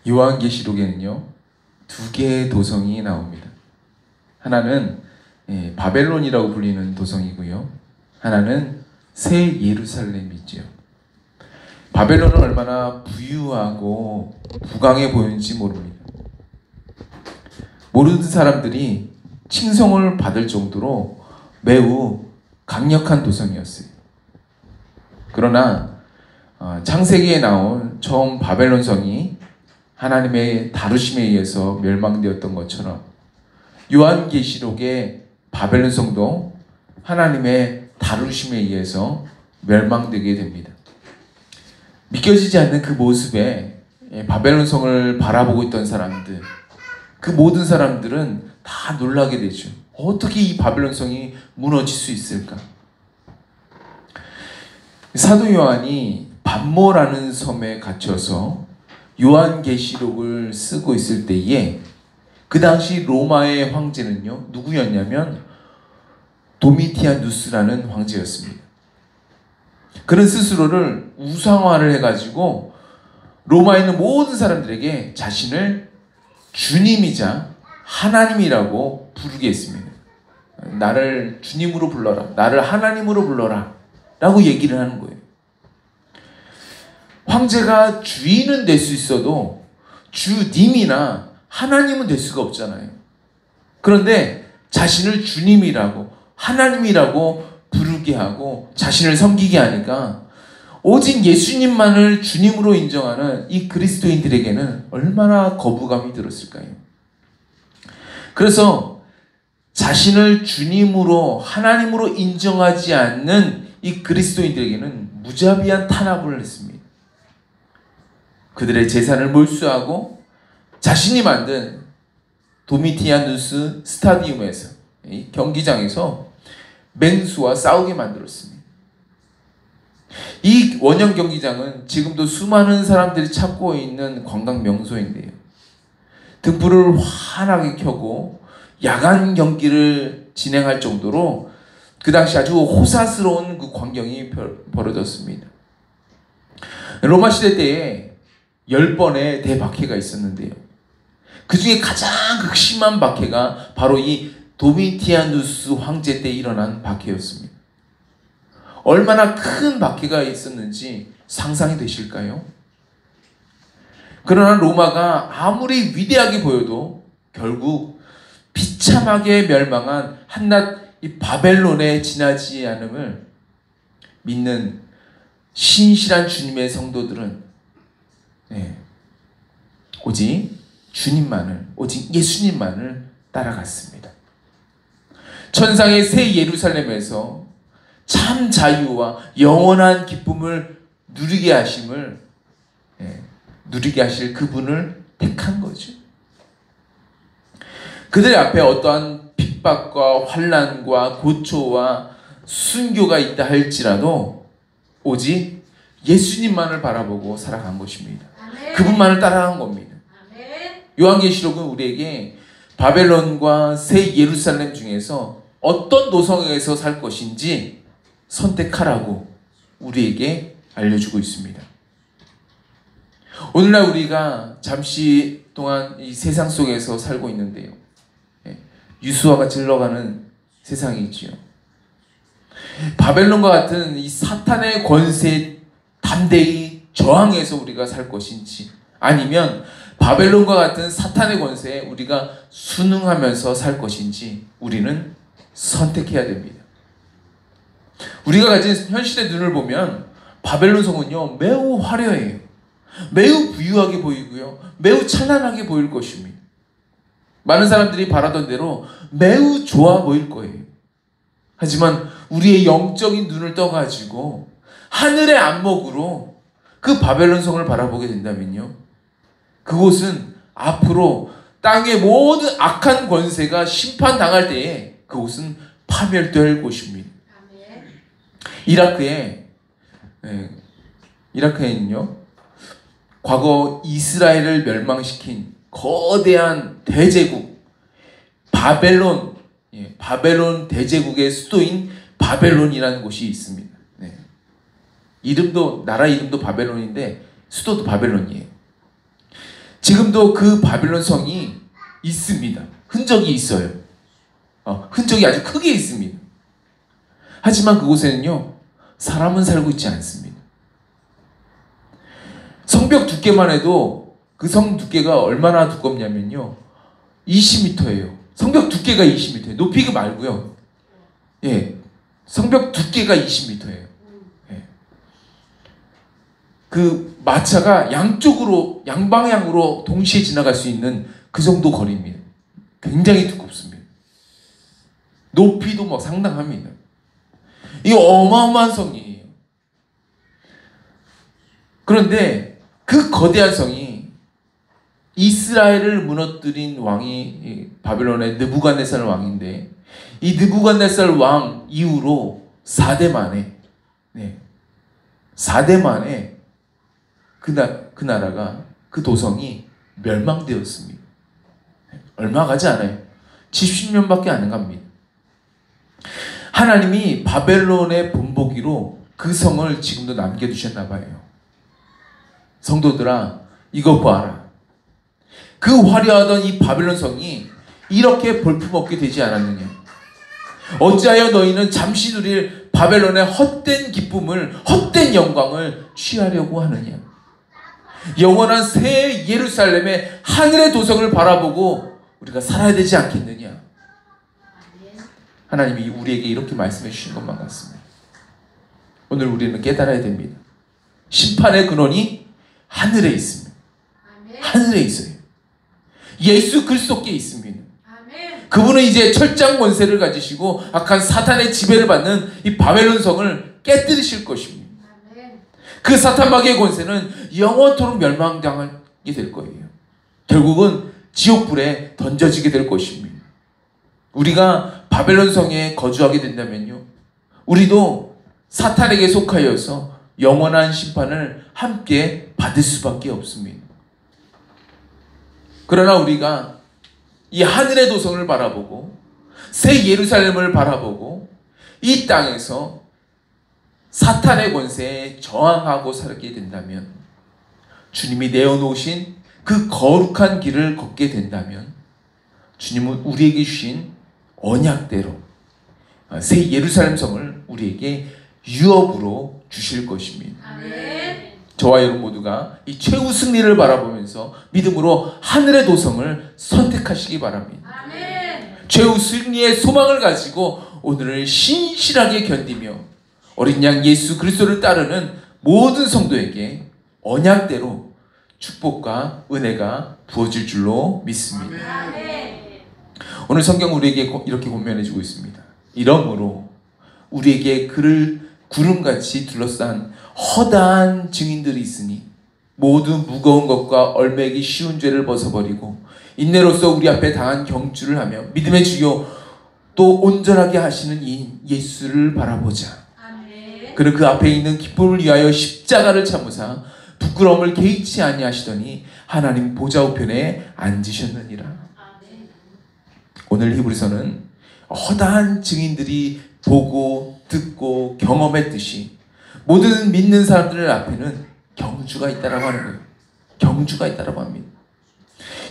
요한계시록에는요, 두 개의 도성이 나옵니다. 하나는 바벨론이라고 불리는 도성이고요. 하나는 새 예루살렘이지요. 바벨론은 얼마나 부유하고 부강해 보이는지 모릅니다. 모르는 사람들이 칭송을 받을 정도로 매우 강력한 도성이었어요. 그러나 창세기에 나온 처음 바벨론 성이 하나님의 다루심에 의해서 멸망되었던 것처럼 요한계시록의 바벨론 성도 하나님의 다루심에 의해서 멸망되게 됩니다. 믿겨지지 않는 그 모습에 바벨론 성을 바라보고 있던 사람들, 그 모든 사람들은 다 놀라게 되죠. 어떻게 이 바벨론 성이 무너질 수 있을까? 사도 요한이 반모라는 섬에 갇혀서 요한계시록을 쓰고 있을 때에 그 당시 로마의 황제는요, 누구였냐면 도미티아누스라는 황제였습니다. 그는 스스로를 우상화를 해가지고 로마에 있는 모든 사람들에게 자신을 주님이자 하나님이라고 부르게 했습니다. 나를 주님으로 불러라, 나를 하나님으로 불러라 라고 얘기를 하는 거예요. 황제가 주인은 될 수 있어도 주님이나 하나님은 될 수가 없잖아요. 그런데 자신을 주님이라고 하나님이라고 부르게 하고 자신을 섬기게 하니까 오직 예수님만을 주님으로 인정하는 이 그리스도인들에게는 얼마나 거부감이 들었을까요? 그래서 자신을 주님으로 하나님으로 인정하지 않는 이 그리스도인들에게는 무자비한 탄압을 했습니다. 그들의 재산을 몰수하고 자신이 만든 도미티아누스 스타디움에서, 이 경기장에서 맹수와 싸우게 만들었습니다. 이 원형 경기장은 지금도 수많은 사람들이 찾고 있는 관광 명소인데요. 등불을 환하게 켜고 야간 경기를 진행할 정도로 그 당시 아주 호사스러운 그 광경이 벌어졌습니다. 로마 시대 때에 10번의 대박해가 있었는데요. 그 중에 가장 극심한 박해가 바로 이 도미티아누스 황제 때 일어난 박해였습니다. 얼마나 큰 박해가 있었는지 상상이 되실까요? 그러나 로마가 아무리 위대하게 보여도 결국 비참하게 멸망한 한낱 이 바벨론에 지나지 않음을 믿는 신실한 주님의 성도들은 오직 주님만을, 오직 예수님만을 따라갔습니다. 천상의 새 예루살렘에서 참 자유와 영원한 기쁨을 누리게 하실 그분을 택한 거죠. 그들의 앞에 어떠한 핍박과 환난과 고초와 순교가 있다 할지라도 오직 예수님만을 바라보고 살아간 것입니다. 아멘. 그분만을 따라간 겁니다. 아멘. 요한계시록은 우리에게 바벨론과 새 예루살렘 중에서 어떤 도성에서 살 것인지 선택하라고 우리에게 알려주고 있습니다. 오늘날 우리가 잠시 동안 이 세상 속에서 살고 있는데요. 유수화가 질러가는 세상이지요. 바벨론과 같은 이 사탄의 권세에 담대히 저항해서 우리가 살 것인지, 아니면 바벨론과 같은 사탄의 권세에 우리가 순응하면서 살 것인지 우리는 선택해야 됩니다. 우리가 가진 현실의 눈을 보면 바벨론 성은요, 매우 화려해요. 매우 부유하게 보이고요, 매우 찬란하게 보일 것입니다. 많은 사람들이 바라던 대로 매우 좋아 보일 거예요. 하지만 우리의 영적인 눈을 떠가지고 하늘의 안목으로 그 바벨론 성을 바라보게 된다면요, 그곳은 앞으로 땅의 모든 악한 권세가 심판당할 때에 그곳은 파멸될 곳입니다. 이라크에는요, 과거 이스라엘을 멸망시킨 거대한 대제국 바벨론 대제국의 수도인 바벨론이라는 곳이 있습니다. 나라 이름도 바벨론인데 수도도 바벨론이에요. 지금도 그 바벨론 성이 있습니다. 흔적이 있어요. 흔적이 아주 크게 있습니다. 하지만 그곳에는요, 사람은 살고 있지 않습니다. 성벽 두께만 해도 그 성 두께가 얼마나 두껍냐면요, 20m예요. 성벽 두께가 20m예요. 높이가 말고요. 예, 성벽 두께가 20m예요. 예. 그 마차가 양쪽으로, 양방향으로 동시에 지나갈 수 있는 그 정도 거리입니다. 굉장히 두껍습니다. 높이도 막 상당합니다. 이 어마어마한 성이에요. 그런데 그 거대한 성이 이스라엘을 무너뜨린 왕이 바벨론의 느부갓네살 왕인데, 이 느부갓네살 왕 이후로 4대 만에 4대 만에 그 나라가, 그 도성이 멸망되었습니다. 얼마 가지 않아요. 70년밖에 안 갑니다. 하나님이 바벨론의 본보기로 그 성을 지금도 남겨두셨나 봐요. 성도들아, 이거 봐라. 그 화려하던 이 바벨론 성이 이렇게 볼품없게 되지 않았느냐? 어찌하여 너희는 잠시 누릴 바벨론의 헛된 기쁨을, 헛된 영광을 취하려고 하느냐? 영원한 새 예루살렘의 하늘의 도성을 바라보고 우리가 살아야 되지 않겠느냐? 하나님이 우리에게 이렇게 말씀해 주신 것만 같습니다. 오늘 우리는 깨달아야 됩니다. 심판의 근원이 하늘에 있습니다. 하늘에 있어요. 예수 그리스도께 있습니다. 그분은 이제 철장 권세를 가지시고 악한 사탄의 지배를 받는 이 바벨론 성을 깨뜨리실 것입니다. 그 사탄마귀의 권세는 영원토록 멸망당하게 될 거예요. 결국은 지옥불에 던져지게 될 것입니다. 우리가 바벨론 성에 거주하게 된다면요, 우리도 사탄에게 속하여서 영원한 심판을 함께 받을 수밖에 없습니다. 그러나 우리가 이 하늘의 도성을 바라보고 새 예루살렘을 바라보고 이 땅에서 사탄의 권세에 저항하고 살게 된다면, 주님이 내어놓으신 그 거룩한 길을 걷게 된다면, 주님은 우리에게 주신 언약대로 새 예루살렘 성을 우리에게 유업으로 주실 것입니다. 아멘. 저와 여러분 모두가 이 최후 승리를 바라보면서 믿음으로 하늘의 도성을 선택하시기 바랍니다. 아멘. 최후 승리의 소망을 가지고 오늘을 신실하게 견디며 어린 양 예수 그리스도를 따르는 모든 성도에게 언약대로 축복과 은혜가 부어질 줄로 믿습니다. 아멘. 오늘 성경 우리에게 이렇게 권면해주고 있습니다. 이러므로 우리에게 그를 구름같이 둘러싼 허다한 증인들이 있으니 모두 무거운 것과 얼매기 쉬운 죄를 벗어버리고 인내로서 우리 앞에 당한 경주를 하며 믿음의 주요 또 온전하게 하시는 이 예수를 바라보자. 아멘. 그는 그 앞에 있는 기쁨을 위하여 십자가를 참으사 부끄러움을 개의치 아니하시더니 하나님 보좌 우편에 앉으셨느니라. 아멘. 오늘 히브리서는 허다한 증인들이 보고 듣고 경험했듯이 모든 믿는 사람들 앞에는 경주가 있다라고 하는 거예요. 경주가 있다라고 합니다.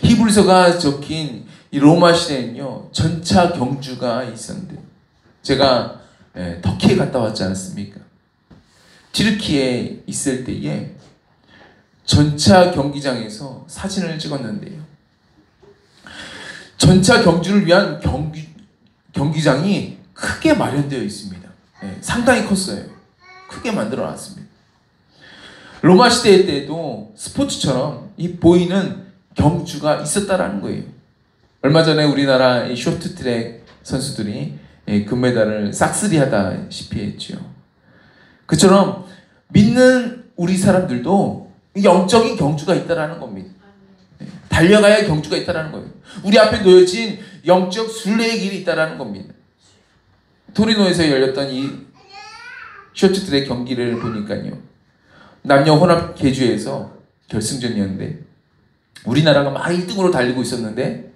히브리서가 적힌 이 로마 시대에는요, 전차 경주가 있었는데, 제가 터키에 갔다 왔지 않았습니까? 튀르키에 있을 때에 전차 경기장에서 사진을 찍었는데요, 전차 경주를 위한 경기장이 크게 마련되어 있습니다. 상당히 컸어요. 크게 만들어 놨습니다. 로마 시대 때도 스포츠처럼 이 보이는 경주가 있었다라는 거예요. 얼마 전에 우리나라 이 쇼트트랙 선수들이 금메달을 싹쓸이 하다시피 했죠. 그처럼 믿는 우리 사람들도 영적인 경주가 있다라는 겁니다. 달려가야 할 경주가 있다라는 거예요. 우리 앞에 놓여진 영적 순례의 길이 있다라는 겁니다. 토리노에서 열렸던 이 쇼트트랙 경기를 보니까요, 남녀 혼합 계주에서 결승전이었는데 우리나라가 막 1등으로 달리고 있었는데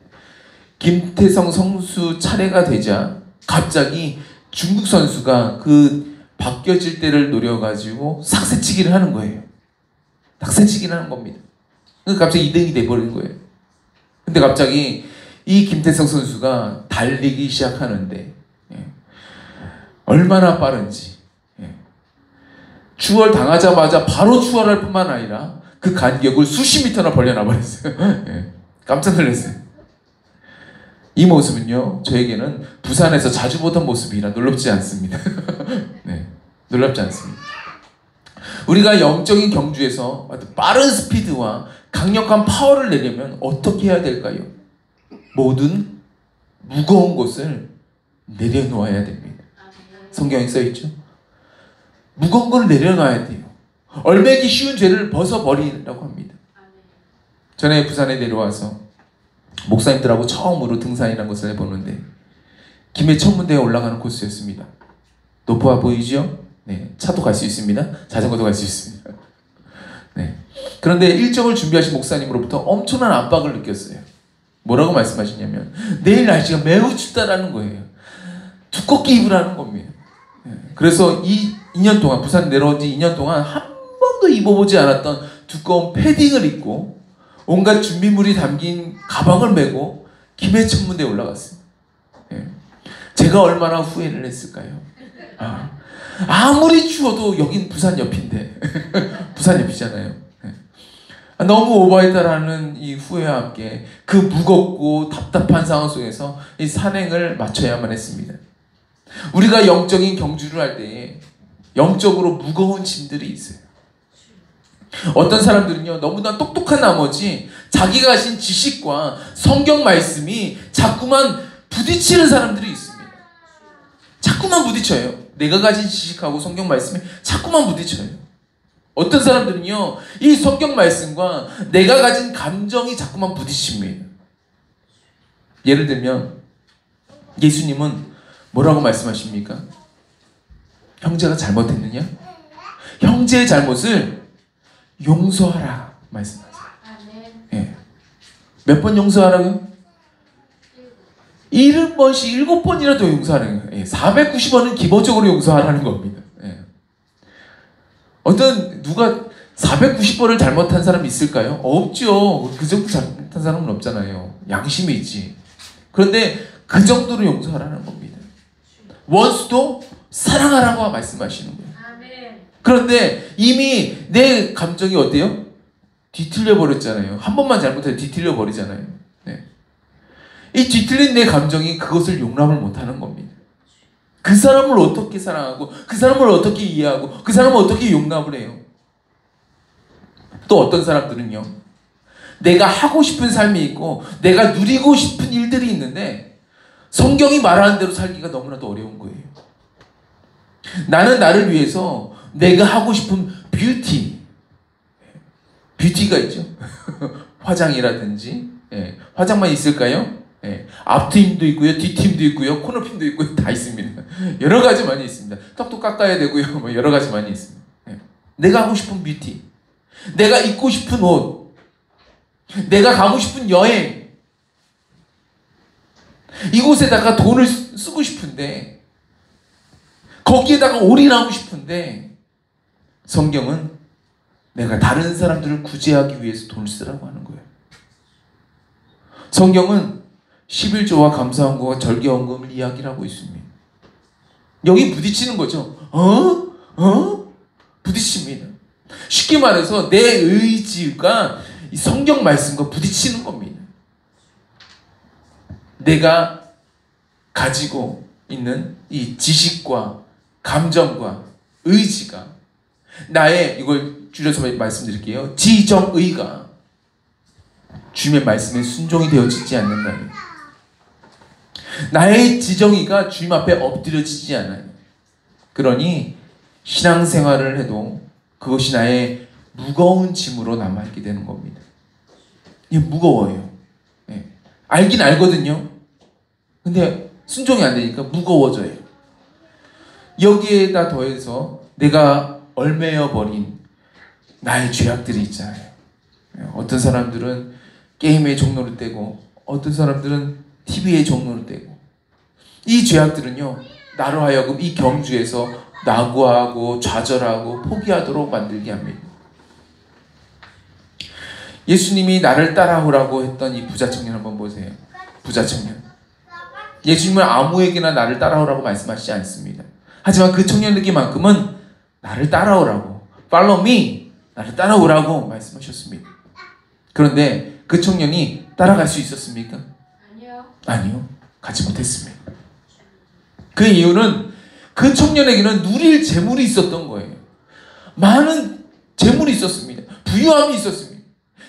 김태성 선수 차례가 되자 갑자기 중국 선수가 그 바뀌어질 때를 노려가지고 삭새치기를 하는 거예요. 삭새치기를 하는 겁니다. 갑자기 2등이 돼버린 거예요. 근데 갑자기 이 김태성 선수가 달리기 시작하는데 얼마나 빠른지 추월 당하자마자 바로 추월할 뿐만 아니라 그 간격을 수십 미터나 벌려놔 버렸어요. 깜짝 놀랐어요. 이 모습은요, 저에게는 부산에서 자주 보던 모습이라 놀랍지 않습니다. 놀랍지 않습니다. 우리가 영적인 경주에서 빠른 스피드와 강력한 파워를 내려면 어떻게 해야 될까요? 모든 무거운 것을 내려놓아야 됩니다. 성경에 써있죠? 무거운 걸 내려놔야 돼요. 얼매기 쉬운 죄를 벗어버리라고 합니다. 전에 부산에 내려와서 목사님들하고 처음으로 등산이라는 것을 해보는데 김해 천문대에 올라가는 코스였습니다. 높아 보이죠? 차도 갈 수 있습니다. 자전거도 갈 수 있습니다. 그런데 일정을 준비하신 목사님으로부터 엄청난 압박을 느꼈어요. 뭐라고 말씀하시냐면 내일 날씨가 매우 춥다라는 거예요. 두껍게 입으라는 겁니다. 그래서 2년 동안, 부산 내려온 지 2년 동안 한 번도 입어보지 않았던 두꺼운 패딩을 입고 온갖 준비물이 담긴 가방을 메고 김해 천문대에 올라갔습니다. 제가 얼마나 후회를 했을까요? 아무리 추워도 여긴 부산 옆인데 부산 옆이잖아요. 너무 오버했다라는 이 후회와 함께 그 무겁고 답답한 상황 속에서 이 산행을 마쳐야만 했습니다. 우리가 영적인 경주를 할 때에 영적으로 무거운 짐들이 있어요. 어떤 사람들은요, 너무나 똑똑한 나머지 자기가 가진 지식과 성경 말씀이 자꾸만 부딪히는 사람들이 있습니다. 자꾸만 부딪혀요. 내가 가진 지식하고 성경 말씀이 자꾸만 부딪혀요. 어떤 사람들은요, 이 성경 말씀과 내가 가진 감정이 자꾸만 부딪힙니다. 예를 들면 예수님은 뭐라고 말씀하십니까? 형제가 잘못했느냐? 형제의 잘못을 용서하라 말씀하세요. 몇 번 용서하라고요? 70번씩 7번이라도 용서하라는 거예요. 490번은 기본적으로 용서하라는 겁니다. 누가 490번을 잘못한 사람이 있을까요? 없죠. 그 정도 잘못한 사람은 없잖아요. 양심이 있지. 그런데 그 정도로 용서하라는 겁니다. 원수도 사랑하라고 말씀하시는 거예요. 그런데 이미 내 감정이 어때요? 뒤틀려 버렸잖아요. 한 번만 잘못해도 뒤틀려 버리잖아요. 이 뒤틀린 내 감정이 그것을 용납을 못하는 겁니다. 그 사람을 어떻게 사랑하고 그 사람을 어떻게 이해하고 그 사람을 어떻게 용납을 해요? 또 어떤 사람들은요, 내가 하고 싶은 삶이 있고 내가 누리고 싶은 일들이 있는데 성경이 말하는 대로 살기가 너무나도 어려운 거예요. 나는 나를 위해서 내가 하고 싶은 뷰티가 있죠. 화장이라든지, 화장만 있을까요? 앞트임도 있고요, 뒷트임도 있고요, 코너핀도 있고요, 다 있습니다. 여러 가지 많이 있습니다. 턱도 깎아야 되고요, 뭐 여러 가지 많이 있습니다. 내가 하고 싶은 뷰티, 내가 입고 싶은 옷, 내가 가고 싶은 여행, 이곳에다가 돈을 쓰고 싶은데, 거기에다가 올인하고 싶은데, 성경은 내가 다른 사람들을 구제하기 위해서 돈을 쓰라고 하는 거예요. 성경은 11조와 감사헌금과 절개헌금을 이야기를 하고 있습니다. 여기 부딪히는 거죠. 부딪힙니다. 쉽게 말해서 내 의지가 이 성경 말씀과 부딪히는 겁니다. 내가 가지고 있는 이 지식과 감정과 의지가 나의, 이걸 줄여서 말씀드릴게요, 지정의가 주님의 말씀에 순종이 되어지지 않는다면, 나의 지정의가 주님 앞에 엎드려지지 않아요. 그러니 신앙생활을 해도 그것이 나의 무거운 짐으로 남아있게 되는 겁니다. 이게 무거워요. 알긴 알거든요. 근데 순종이 안 되니까 무거워져요. 여기에다 더해서 내가 얽매여 버린 나의 죄악들이 있잖아요. 어떤 사람들은 게임의 종로를 떼고 어떤 사람들은 TV의 종로를 떼고, 이 죄악들은요, 나로 하여금 이 경주에서 낙오하고 좌절하고 포기하도록 만들게 합니다. 예수님이 나를 따라오라고 했던 이 부자 청년 한번 보세요. 부자 청년. 예수님은 아무에게나 나를 따라오라고 말씀하시지 않습니다. 하지만 그 청년에게만큼은 나를 따라오라고, Follow me, 나를 따라오라고 말씀하셨습니다. 그런데 그 청년이 따라갈 수 있었습니까? 아니요. 가지 못했습니다. 그 이유는 그 청년에게는 누릴 재물이 있었던 거예요. 많은 재물이 있었습니다. 부유함이 있었습니다.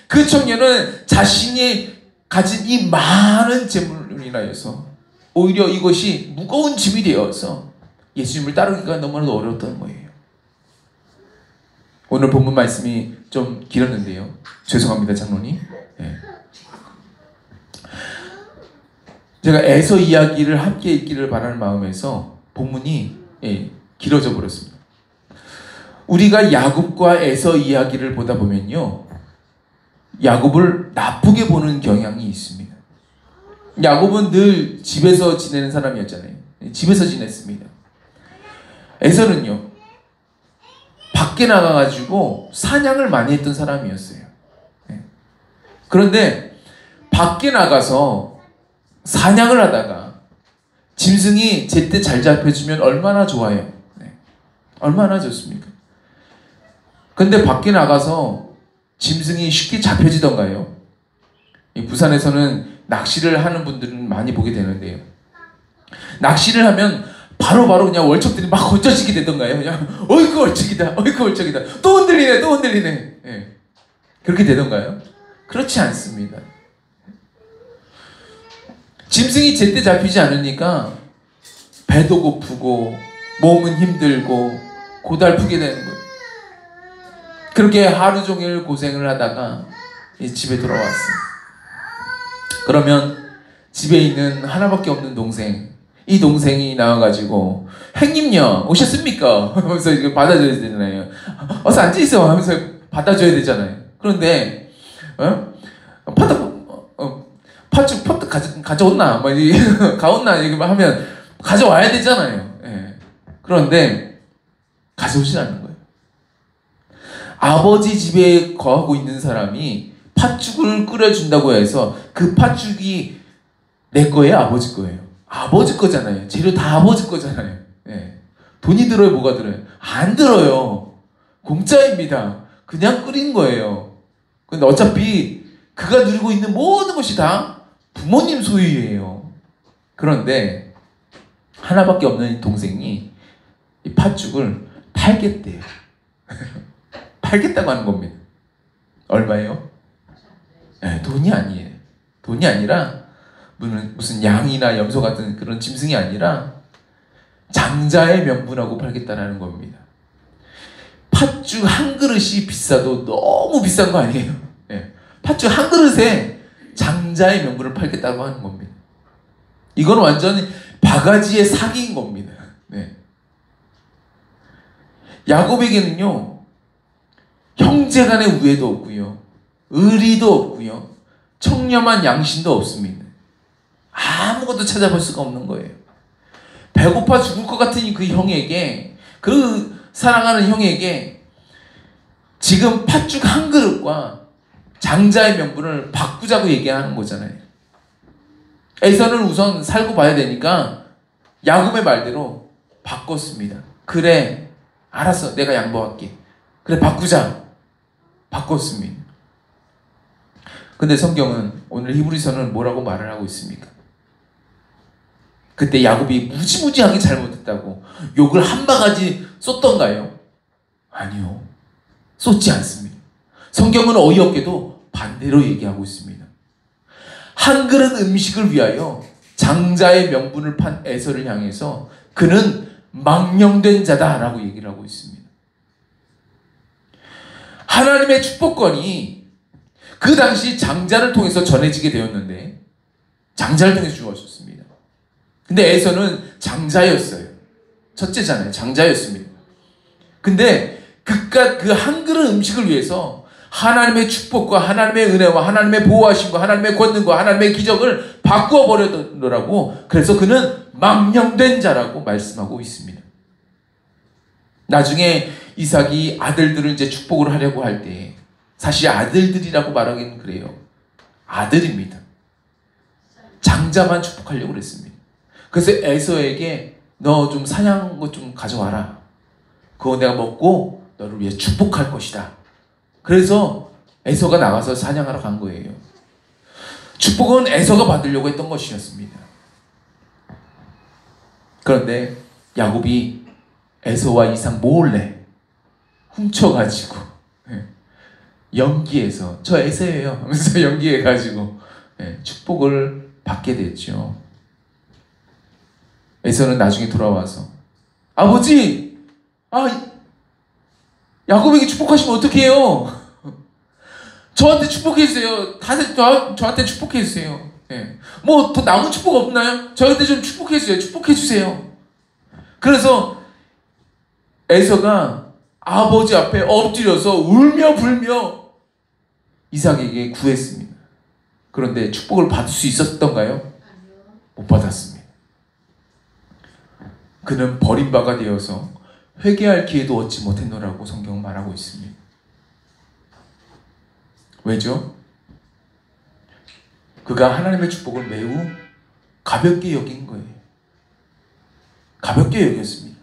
그 청년은 자신이 가진 이 많은 재물로 인하여서 오히려 이것이 무거운 짐이 되어서 예수님을 따르기가 너무나도 어려웠던 거예요. 오늘 본문 말씀이 좀 길었는데요. 죄송합니다, 장로님. 네. 제가 에서 이야기를 함께 읽기를 바라는 마음에서 본문이 길어져 버렸습니다. 우리가 야곱과 에서 이야기를 보다 보면요, 야곱을 나쁘게 보는 경향이 있습니다. 야곱은 늘 집에서 지내는 사람이었잖아요. 집에서 지냈습니다. 에서는요, 밖에 나가가지고 사냥을 많이 했던 사람이었어요. 그런데 밖에 나가서 사냥을 하다가 짐승이 제때 잘 잡혀주면 얼마나 좋아요. 얼마나 좋습니까? 근데 밖에 나가서 짐승이 쉽게 잡혀지던가요? 부산에서는 낚시를 하는 분들은 많이 보게 되는데요. 낚시를 하면 바로바로 그냥 월척들이 막 얹어지게 되던가요? 그냥 어이구 월척이다, 어이구 월척이다, 또 흔들리네, 또 흔들리네. 그렇게 되던가요? 그렇지 않습니다. 짐승이 제때 잡히지 않으니까 배도 고프고 몸은 힘들고 고달프게 되는 거예요. 그렇게 하루 종일 고생을 하다가 집에 돌아왔어요. 그러면 집에 있는 하나밖에 없는 동생, 이 동생이 나와가지고 형님요 오셨습니까? 하면서 이거 받아줘야 되잖아요. 어서 앉아있어 하면서 받아줘야 되잖아요. 그런데 팥죽 가져온나? 가온나? 이거 하면 가져와야 되잖아요. 그런데 가져오지 않는 거예요. 아버지 집에 거하고 있는 사람이 팥죽을 끓여준다고 해서 그 팥죽이 내 거예요? 아버지 거예요? 아버지 거잖아요. 재료 다 아버지 거잖아요. 돈이 들어요? 뭐가 들어요? 안 들어요. 공짜입니다. 그냥 끓인 거예요. 근데 어차피 그가 누리고 있는 모든 것이 다 부모님 소유예요. 그런데 하나밖에 없는 동생이 이 팥죽을 팔겠대요. 팔겠다고 하는 겁니다. 얼마예요? 돈이 아니에요. 돈이 아니라 무슨 양이나 염소 같은 그런 짐승이 아니라 장자의 명분하고 팔겠다라는 겁니다. 팥죽 한 그릇이 비싸도 너무 비싼 거 아니에요? 팥죽 한 그릇에 장자의 명분을 팔겠다고 하는 겁니다. 이건 완전히 바가지의 사기인 겁니다. 야곱에게는요, 형제간의 우애도 없고요, 의리도 없고요, 청렴한 양심도 없습니다. 아무것도 찾아볼 수가 없는 거예요. 배고파 죽을 것 같은 그 형에게, 그 사랑하는 형에게 지금 팥죽 한 그릇과 장자의 명분을 바꾸자고 얘기하는 거잖아요. 에서는 우선 살고 봐야 되니까 야곱의 말대로 바꿨습니다. 그래, 알았어, 내가 양보할게. 그래, 바꾸자. 바꿨습니다. 근데 성경은 오늘 히브리서는 뭐라고 말을 하고 있습니까? 그때 야곱이 무지무지하게 잘못했다고 욕을 한 바가지 쏟던가요? 아니요. 쏟지 않습니다. 성경은 어이없게도 반대로 얘기하고 있습니다. 한 그릇 음식을 위하여 장자의 명분을 판 에서를 향해서 그는 망령된 자다라고 얘기를 하고 있습니다. 하나님의 축복권이 그 당시 장자를 통해서 전해지게 되었는데 장자를 통해서 주어졌습니다. 근데 에서는 장자였어요. 첫째잖아요. 장자였습니다. 근데 그깟 그 한 그릇 음식을 위해서 하나님의 축복과 하나님의 은혜와 하나님의 보호하심과 하나님의 권능과 하나님의 기적을 바꾸어 버렸더라고. 그래서 그는 망령된 자라고 말씀하고 있습니다. 나중에 이삭이 아들들을 이제 축복을 하려고 할 때 사실 아들들이라고 말하기는 그래요. 아들입니다. 장자만 축복하려고 그랬습니다. 그래서 에서에게 너 좀 사냥한 것 좀 가져와라. 그거 내가 먹고 너를 위해 축복할 것이다. 그래서 에서가 나가서 사냥하러 간 거예요. 축복은 에서가 받으려고 했던 것이었습니다. 그런데 야곱이 에서와 이삭 몰래 훔쳐가지고 연기해서 저 에서예요 하면서 연기해가지고 축복을 받게 됐죠. 에서는 나중에 돌아와서 아버지, 야곱에게 축복하시면 어떡해요? 저한테 축복해주세요. 다들 저한테 축복해주세요. 뭐 더 남은 축복 없나요? 저한테 좀 축복해주세요. 축복해주세요. 그래서 에서가 아버지 앞에 엎드려서 울며 불며 이삭에게 구했습니다. 그런데 축복을 받을 수 있었던가요? 못 받았습니다. 그는 버림바가 되어서 회개할 기회도 얻지 못했노라고 성경은 말하고 있습니다. 왜죠? 그가 하나님의 축복을 매우 가볍게 여긴 거예요. 가볍게 여겼습니다.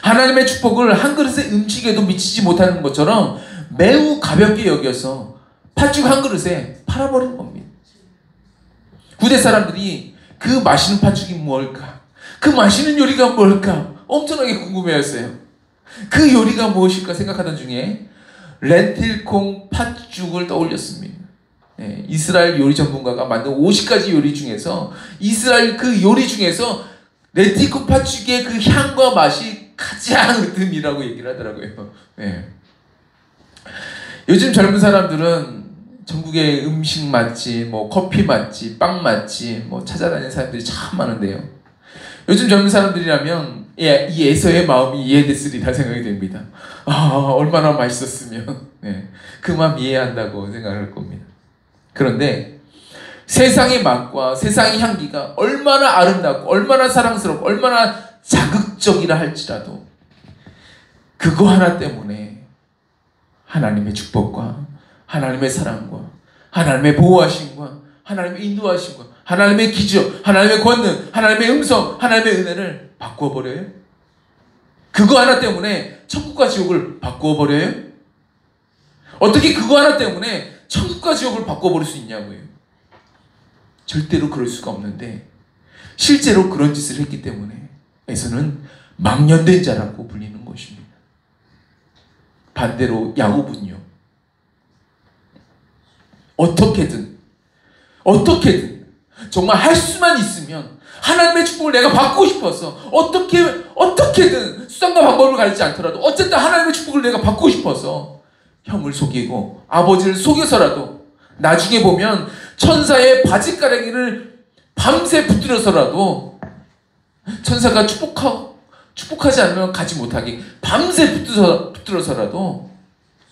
하나님의 축복을 한 그릇의 음식에도 미치지 못하는 것처럼 매우 가볍게 여겨서 팥죽 한 그릇에 팔아버린 겁니다. 구대 사람들이 그 맛있는 팥죽이 뭘까? 그 맛있는 요리가 뭘까? 엄청나게 궁금해했어요. 그 요리가 무엇일까 생각하던 중에 렌틸콩 팥죽을 떠올렸습니다. 이스라엘 요리 전문가가 만든 50가지 요리 중에서 이스라엘 그 요리 중에서 렌틸콩 팥죽의 그 향과 맛이 가장 으뜸이라고 얘기를 하더라고요. 요즘 젊은 사람들은 전국의 음식 맛집, 뭐 커피 맛집, 빵 맛집 뭐 찾아다니는 사람들이 참 많은데요. 요즘 젊은 사람들이라면 이 에서의 마음이 이해됐으리라 생각이 됩니다. 얼마나 맛있었으면 그 마음 이해한다고 생각할 겁니다. 그런데 세상의 맛과 세상의 향기가 얼마나 아름답고 얼마나 사랑스럽고 얼마나 자극적이라 할지라도 그거 하나 때문에 하나님의 축복과 하나님의 사랑과 하나님의 보호하심과 하나님의 인도하심과 하나님의 기적, 하나님의 권능, 하나님의 음성, 하나님의 은혜를 바꾸어버려요? 그거 하나 때문에 천국과 지옥을 바꾸어버려요? 어떻게 그거 하나 때문에 천국과 지옥을 바꿔버릴 수 있냐고요? 절대로 그럴 수가 없는데 실제로 그런 짓을 했기 때문에 에서는 망년된 자라고 불리는 것입니다. 반대로 야곱은요, 어떻게든 정말 할 수만 있으면 하나님의 축복을 내가 받고 싶어서 어떻게든 수단과 방법을 가리지 않더라도 어쨌든 하나님의 축복을 내가 받고 싶어서 형을 속이고 아버지를 속여서라도 나중에 보면 천사의 바짓가랑이를 밤새 붙들어서라도 천사가 축복하지 않으면 가지 못하게 밤새 붙들어서라도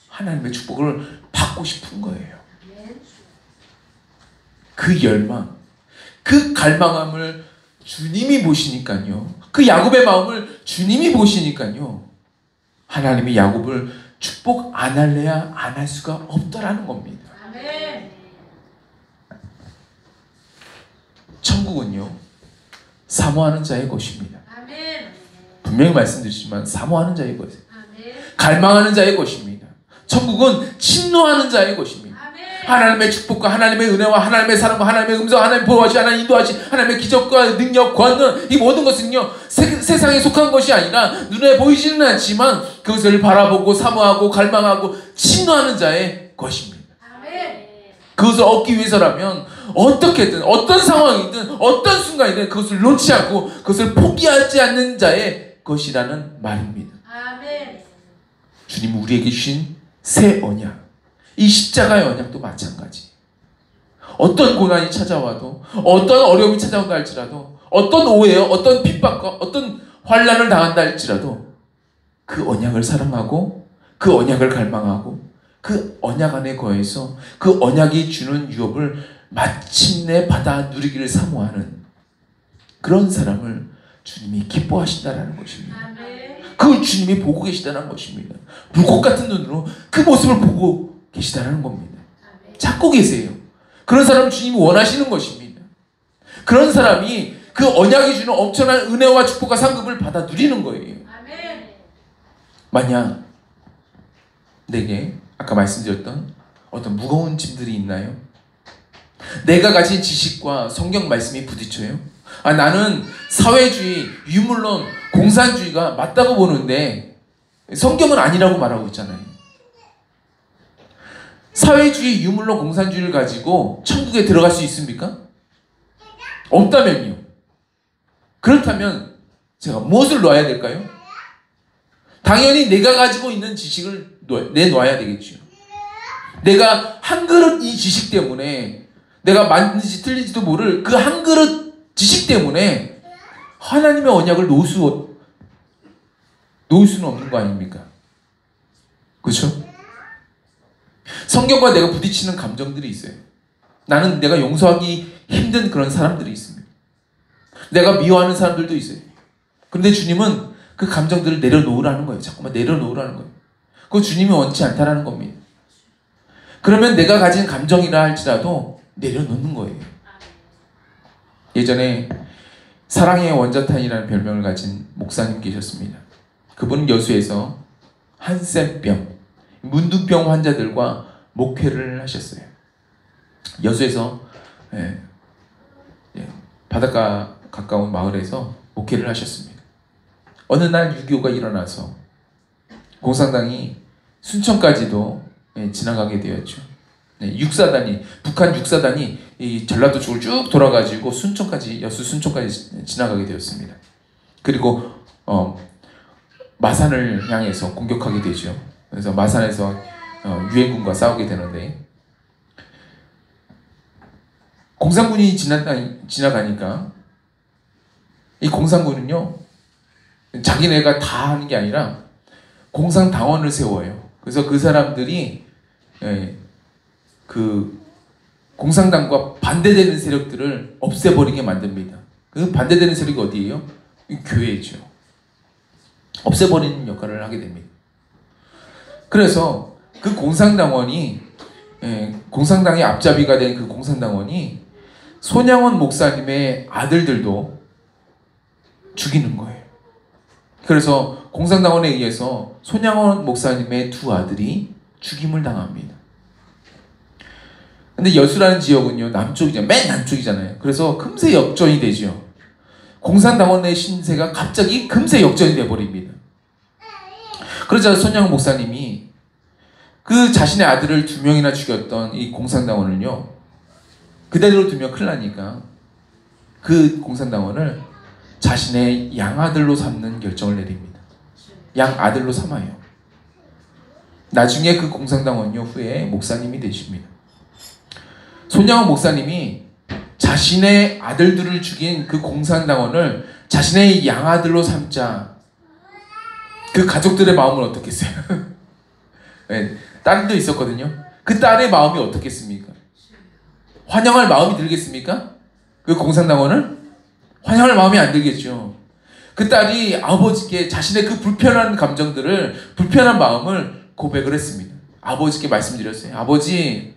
하나님의 축복을 받고 싶은 거예요. 그 열망, 그 갈망함을 주님이 보시니까요. 그 야곱의 마음을 주님이 보시니까요. 하나님이 야곱을 축복 안 할래야 안 할 수가 없다라는 겁니다. 아멘. 천국은요, 사모하는 자의 것입니다. 아멘. 분명히 말씀드리지만 사모하는 자의 것이에요. 갈망하는 자의 것입니다. 천국은 침노하는 자의 것입니다. 하나님의 축복과 하나님의 은혜와 하나님의 사랑과 하나님의 음성, 하나님의 보호하시, 하나님의 인도하시, 하나님의 기적과 능력, 권능, 이 모든 것은요 세상에 속한 것이 아니라 눈에 보이지는 않지만 그것을 바라보고 사모하고 갈망하고 침노하는 자의 것입니다. 그것을 얻기 위해서라면 어떻게든 어떤 상황이든 어떤 순간이든 그것을 놓지 않고 그것을 포기하지 않는 자의 것이라는 말입니다. 주님 우리에게 주신 새 언약, 이 십자가의 언약도 마찬가지. 어떤 고난이 찾아와도 어떤 어려움이 찾아온다 할지라도 어떤 오해요, 어떤 핍박과 어떤 환난을 당한다 할지라도 그 언약을 사랑하고 그 언약을 갈망하고 그 언약 안에 거해서 그 언약이 주는 유업을 마침내 받아 누리기를 사모하는 그런 사람을 주님이 기뻐하신다는 것입니다. 그걸 주님이 보고 계시다는 것입니다. 불꽃 같은 눈으로 그 모습을 보고 계시다라는 겁니다. 찾고 계세요. 그런 사람 주님이 원하시는 것입니다. 그런 사람이 그 언약이 주는 엄청난 은혜와 축복과 상급을 받아 누리는 거예요. 만약 내게 아까 말씀드렸던 어떤 무거운 짐들이 있나요? 내가 가진 지식과 성경 말씀이 부딪혀요? 나는 사회주의, 유물론, 공산주의가 맞다고 보는데 성경은 아니라고 말하고 있잖아요. 사회주의, 유물론, 공산주의를 가지고 천국에 들어갈 수 있습니까? 없다면요. 그렇다면 제가 무엇을 놓아야 될까요? 당연히 내가 가지고 있는 지식을 내놓아야 되겠죠. 내가 한 그릇 이 지식 때문에 내가 맞는지 틀린지도 모를 그 한 그릇 지식 때문에 하나님의 언약을 놓을 수는 없는 거 아닙니까? 그렇죠? 성경과 내가 부딪히는 감정들이 있어요. 나는 내가 용서하기 힘든 그런 사람들이 있습니다. 내가 미워하는 사람들도 있어요. 그런데 주님은 그 감정들을 내려놓으라는 거예요. 자꾸만 내려놓으라는 거예요. 그거 주님이 원치 않다라는 겁니다. 그러면 내가 가진 감정이라 할지라도 내려놓는 거예요. 예전에 사랑의 원자탄이라는 별명을 가진 목사님 계셨습니다. 그분은 여수에서 한센병, 문둥병 환자들과 목회를 하셨어요. 여수에서 바닷가 가까운 마을에서 목회를 하셨습니다. 어느 날 6.25가 일어나서 공산당이 순천까지도 지나가게 되었죠. 북한 육사단이 이 전라도 쪽을 쭉 돌아가지고 순천까지, 여수 순천까지 지나가게 되었습니다. 그리고 마산을 향해서 공격하게 되죠. 그래서 마산에서 유해군과 싸우게 되는데, 공산군이 지나가니까 이 공산군은요, 자기네가 다 하는 게 아니라 공산당원을 세워요. 그래서 그 사람들이 그 공산당과 반대되는 세력들을 없애버리게 만듭니다. 그 반대되는 세력이 어디예요? 교회죠. 없애버리는 역할을 하게 됩니다. 그래서 그 공산당원이, 공산당의 앞잡이가 된 그 공산당원이 손양원 목사님의 아들들도 죽이는 거예요. 그래서 공산당원에 의해서 손양원 목사님의 두 아들이 죽임을 당합니다. 근데 여수라는 지역은요, 남쪽이잖아요. 맨 남쪽이잖아요. 그래서 금세 역전이 되죠. 공산당원의 신세가 갑자기 금세 역전이 돼버립니다. 그러자 손양원 목사님이 그 자신의 아들을 2명이나 죽였던 이 공산당원을요, 그대로 두면 큰일 나니까 그 공산당원을 자신의 양아들로 삼는 결정을 내립니다. 양아들로 삼아요. 나중에 그 공산당원요, 후에 목사님이 되십니다. 손양원 목사님이 자신의 아들들을 죽인 그 공산당원을 자신의 양아들로 삼자, 그 가족들의 마음은 어떻겠어요? 네, 딸도 있었거든요. 그 딸의 마음이 어떻겠습니까? 환영할 마음이 들겠습니까? 그 공산당원을? 환영할 마음이 안 들겠죠. 그 딸이 아버지께 자신의 그 불편한 감정들을, 불편한 마음을 고백을 했습니다. 아버지께 말씀드렸어요. 아버지,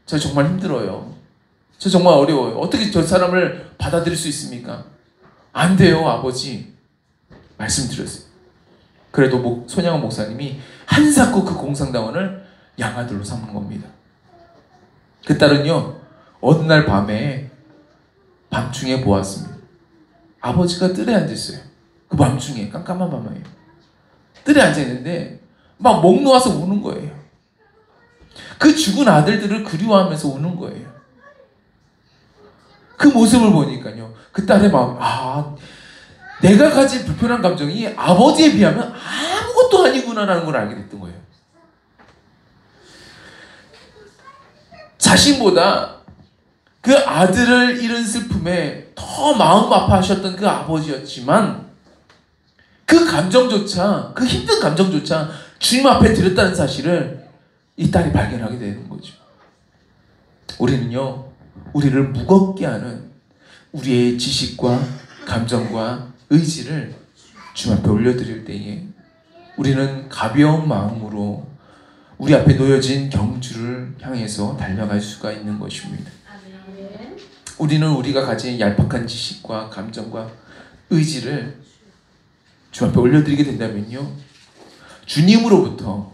저 정말 힘들어요. 저 정말 어려워요. 어떻게 저 사람을 받아들일 수 있습니까? 안 돼요, 아버지. 말씀드렸어요. 그래도 손양원 목사님이 한사코 그 공산당원을 양아들로 삼는 겁니다. 그 딸은요, 어느 날 밤중에 보았습니다. 아버지가 뜰에 앉아있어요. 그 밤중에, 깜깜한 밤이에요. 뜰에 앉아있는데 막 목 놓아서 우는 거예요. 그 죽은 아들들을 그리워하면서 우는 거예요. 그 모습을 보니까요, 그 딸의 마음, 내가 가진 불편한 감정이 아버지에 비하면 아무것도 아니구나라는 걸 알게 됐던 거예요. 자신보다 그 아들을 잃은 슬픔에 더 마음 아파하셨던 그 아버지였지만, 그 감정조차, 그 힘든 감정조차 주님 앞에 드렸다는 사실을 이 딸이 발견하게 되는 거죠. 우리는요, 우리를 무겁게 하는 우리의 지식과 감정과 의지를 주님 앞에 올려드릴 때에 우리는 가벼운 마음으로 우리 앞에 놓여진 경주를 향해서 달려갈 수가 있는 것입니다. 우리는 우리가 가진 얄팍한 지식과 감정과 의지를 주 앞에 올려드리게 된다면요, 주님으로부터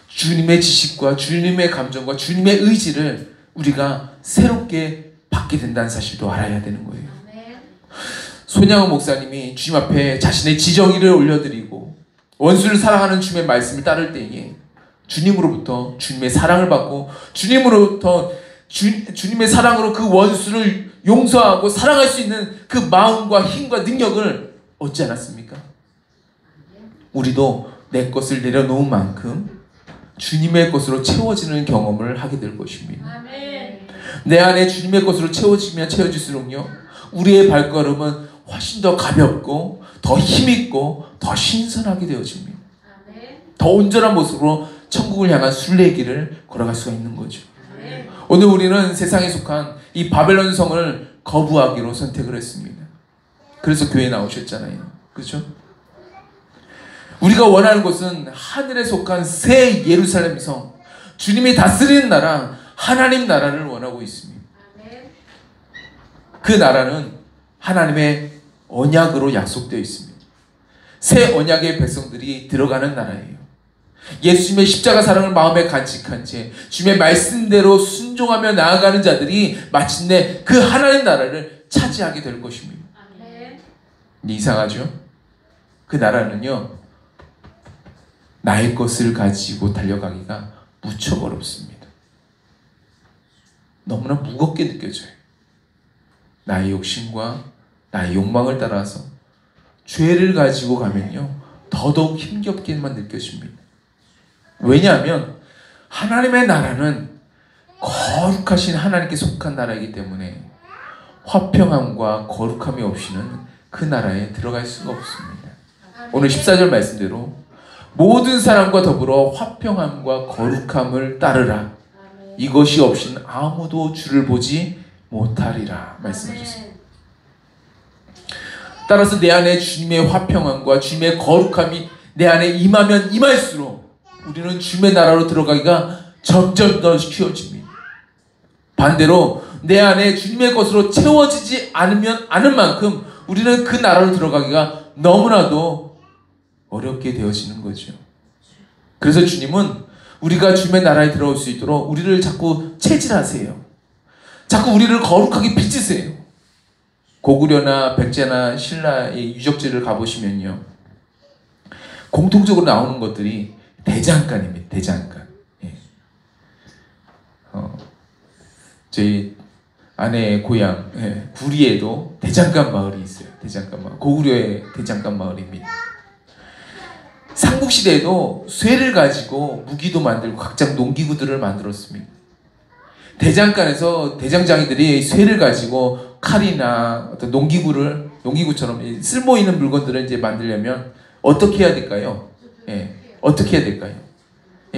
주님의 지식과 주님의 감정과 주님의 의지를 우리가 새롭게 받게 된다는 사실도 알아야 되는 거예요. 손양호 목사님이 주님 앞에 자신의 지정의를 올려드리고 원수를 사랑하는 주님의 말씀을 따를 때에 주님으로부터 주님의 사랑을 받고 주님으로부터 주님의 사랑으로 그 원수를 용서하고 사랑할 수 있는 그 마음과 힘과 능력을 얻지 않았습니까? 우리도 내 것을 내려놓은 만큼 주님의 것으로 채워지는 경험을 하게 될 것입니다. 내 안에 주님의 것으로 채워지면 채워질수록요, 우리의 발걸음은 훨씬 더 가볍고 더 힘있고 더 신선하게 되어집니다. 더 온전한 모습으로 천국을 향한 순례길을 걸어갈 수가 있는 거죠. 오늘 우리는 세상에 속한 이 바벨론 성을 거부하기로 선택을 했습니다. 그래서 교회에 나오셨잖아요. 그렇죠? 우리가 원하는 곳은 하늘에 속한 새 예루살렘 성, 주님이 다스리는 나라, 하나님 나라를 원하고 있습니다. 그 나라는 하나님의 언약으로 약속되어 있습니다. 새 언약의 백성들이 들어가는 나라예요. 예수님의 십자가 사랑을 마음에 간직한 채 주님의 말씀대로 순종하며 나아가는 자들이 마침내 그 하나님 나라를 차지하게 될 것입니다. 이상하죠? 그 나라는요, 나의 것을 가지고 달려가기가 무척 어렵습니다. 너무나 무겁게 느껴져요. 나의 욕심과 나의 욕망을 따라서 죄를 가지고 가면요, 더더욱 힘겹게만 느껴집니다. 왜냐하면 하나님의 나라는 거룩하신 하나님께 속한 나라이기 때문에 화평함과 거룩함이 없이는 그 나라에 들어갈 수가 없습니다. 오늘 14절 말씀대로 모든 사람과 더불어 화평함과 거룩함을 따르라. 이것이 없이는 아무도 주를 보지 못하리라 말씀하셨습니다. 따라서 내 안에 주님의 화평함과 주님의 거룩함이 내 안에 임하면 임할수록 우리는 주님의 나라로 들어가기가 점점 더 쉬워집니다. 반대로 내 안에 주님의 것으로 채워지지 않은 만큼 우리는 그 나라로 들어가기가 너무나도 어렵게 되어지는 거죠. 그래서 주님은 우리가 주님의 나라에 들어올 수 있도록 우리를 자꾸 체질하세요. 자꾸 우리를 거룩하게 빚으세요. 고구려나 백제나 신라의 유적지를 가보시면요, 공통적으로 나오는 것들이 대장간입니다. 대장간. 예. 저희 아내의 고향 구리에도 대장간 마을이 있어요. 대장간 마을. 고구려의 대장간 마을입니다. 삼국시대에도 쇠를 가지고 무기도 만들고 각종 농기구들을 만들었습니다. 대장간에서 대장장이들이 쇠를 가지고 칼이나 어떤 농기구처럼 쓸모 있는 물건들을 이제 만들려면 어떻게 해야 될까요? 어떻게 해야 될까요?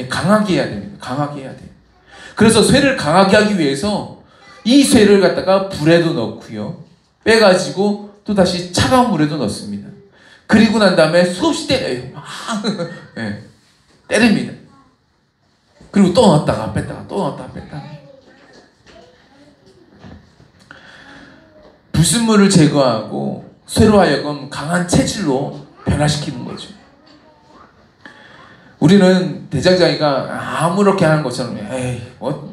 강하게 해야 됩니다. 강하게 해야 돼요. 그래서 쇠를 강하게 하기 위해서 이 쇠를 갖다가 불에도 넣고요, 빼가지고 또 다시 차가운 물에도 넣습니다. 그리고 난 다음에 수없이 때려요. 때립니다. 그리고 또 넣었다가 뺐다가 또 넣었다가 뺐다가. 불순물을 제거하고 쇠로 하여금 강한 체질로 변화시키는 거죠. 우리는 대장장이가 아무렇게 하는 것처럼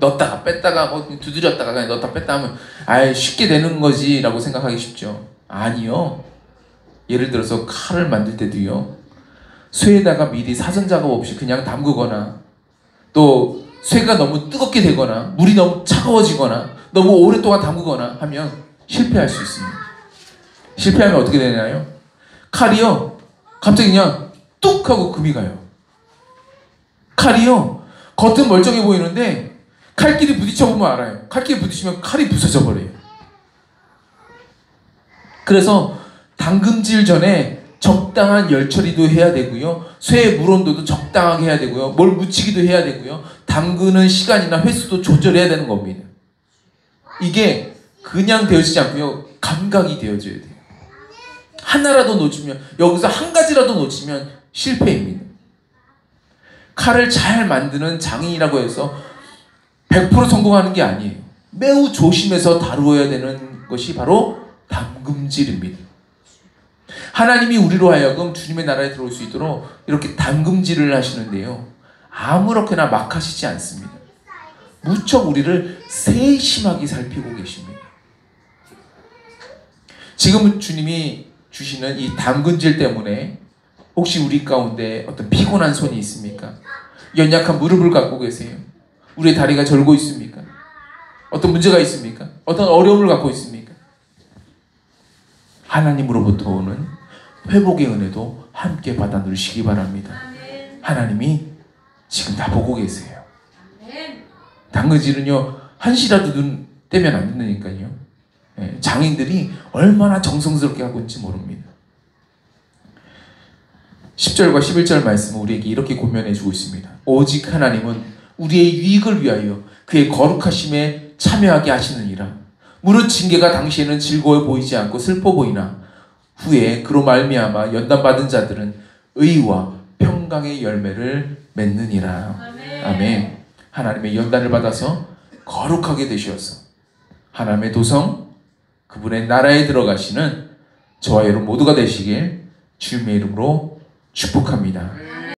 넣었다가 뺐다가 두드렸다가 그냥 넣었다 뺐다 하면 쉽게 되는 거지 라고 생각하기 쉽죠. 아니요. 예를 들어서 칼을 만들 때도요, 쇠에다가 미리 사전 작업 없이 그냥 담그거나, 또 쇠가 너무 뜨겁게 되거나 물이 너무 차가워지거나 너무 오랫동안 담그거나 하면 실패할 수 있습니다. 실패하면 어떻게 되나요? 칼이요, 갑자기 그냥 뚝 하고 금이 가요. 칼이요, 겉은 멀쩡해 보이는데 칼끼리 부딪혀보면 알아요. 칼끼리 부딪히면 칼이 부서져 버려요. 그래서 담금질 전에 적당한 열 처리도 해야 되고요, 쇠의 물 온도도 적당하게 해야 되고요, 뭘 묻히기도 해야 되고요, 담그는 시간이나 횟수도 조절해야 되는 겁니다. 이게 그냥 되어지지 않고요, 감각이 되어져야 돼요. 하나라도 놓치면, 여기서 한 가지라도 놓치면 실패입니다. 칼을 잘 만드는 장인이라고 해서 100% 성공하는 게 아니에요. 매우 조심해서 다루어야 되는 것이 바로 담금질입니다. 하나님이 우리로 하여금 주님의 나라에 들어올 수 있도록 이렇게 담금질을 하시는데요. 아무렇게나 막 하시지 않습니다. 무척 우리를 세심하게 살피고 계십니다. 지금 주님이 주시는 이 담금질 때문에 혹시 우리 가운데 어떤 피곤한 손이 있습니까? 연약한 무릎을 갖고 계세요? 우리의 다리가 절고 있습니까? 어떤 문제가 있습니까? 어떤 어려움을 갖고 있습니까? 하나님으로부터 오는 회복의 은혜도 함께 받아 누리시기 바랍니다. 하나님이 지금 다 보고 계세요. 담금질은요, 한시라도 눈 떼면 안 된다니까요. 장인들이 얼마나 정성스럽게 하고 있는지 모릅니다. 10절과 11절 말씀은 우리에게 이렇게 고면해주고 있습니다. 오직 하나님은 우리의 유익을 위하여 그의 거룩하심에 참여하게 하시느니라. 무릇 징계가 당시에는 즐거워 보이지 않고 슬퍼 보이나 후에 그로 말미암아 연단받은 자들은 의와 평강의 열매를 맺느니라. 아멘. 하나님의 연단을 받아서 거룩하게 되셔서 하나님의 도성, 그분의 나라에 들어가시는 저와 여러분 모두가 되시길 주님의 이름으로 축복합니다.